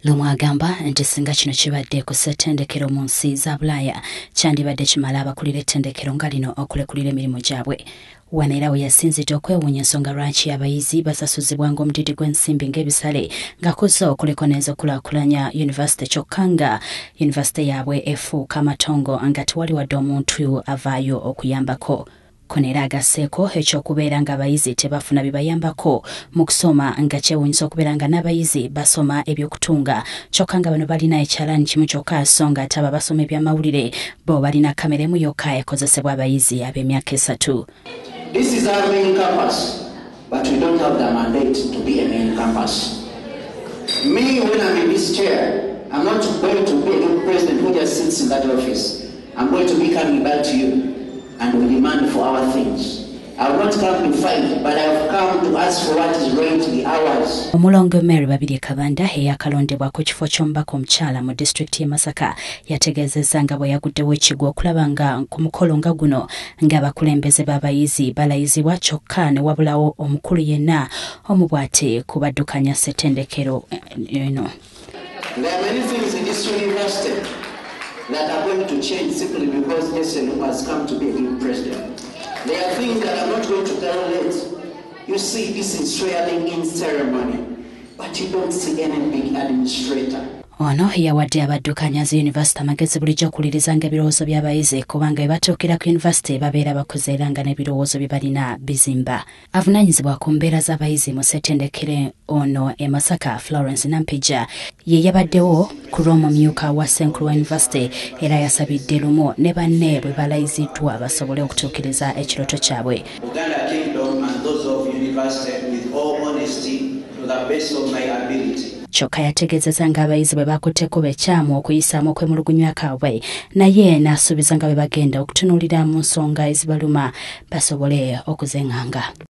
Lumu agamba nti singa kino kibadde ku ssettendekero mu nsi za Bulaaya kyandibadde kimala abakulira ettendekero nga lino okulekulira emirimu gyabwe. Wano era we yasinzidde okwewuunya ensonga lwaki abayizi basasuzibwa ng'omudidi gw'ensimbi ng'ebisale nga kuzza okuliko n'ezokulaakulanya yunivasite kyokka nga yunivasite yaabwe efuuka amatongo nga tewali wadde omuntu avaayo okuyambako. Kono era agasseeko ekyokubeera ng'abayizi tebafuna bibayambako mu kusoma nga kyewuunyisa okubeera nga n'abayizi basoma ebyokutunga kyokka nga bano balina ekyalaani kimu kyokka so nga ate abo basoma ebyamawulire bo balina kamera emu yokka ekozesebwa abayizi ab'emyaka 3. This is our main campus, but we don't have the mandate to be a main campus. Me, when I'm in this chair, I'm not going to be a new president who just sits in that office. I'm going to be coming back to you and we demand for our things. I have not come to fight, but I have come to ask for what is rightly ours. Omulongo Mary Babirye Kabanda eyakalondebwa ku kifo ky'omubaka omukyala mu disitulikiti y'e Masaka yategeezezza nga bwe yaguddewo ekigwo okulaba nga ku mukolo nga guno ng'abakulembeze b'abayizi balayizibwa kyokka ne wabulawo omukulu yenna omubwate kubaddukanya ssettendekero eno. There are many things in this university that are going to change simply because Jesse Lumu has come to be a new president. There are things that I'm not going to tolerate. You see this in swearing-in ceremony, but you don't see any big administrator. Ono yawadde abaddukanyazi yunivasite amagezi bulijjo okuwulirizanga ebirowoozo by'abayizi kubanga bwe batuukira ku yunivasite babeera bakoze era nga n'ebirowoozo bye balina bizimba. Avunaanyizibwa ku mbeera z'abayizi mu ssettendekero ono e Masaka, Florence Nampija ye yabaddewo ku lw'omumyuka wa Ssenkulu wa yunivasite era yasabidde Lumu ne banne bwe balayiziddwa basobole okutuukiriza ekirooto kyabwe. Uganda Kingdom and those of university with all honesty to the best of my ability. Kyokka yategeezezza ng'abayizi bwe bakutteko bekyamu okuyisaamu okwemulugunya kwabwe naye n'asuubiza nga bwe bagenda okutunuulira mu nsonga ezibaluma basobole okuzeŋŋanga.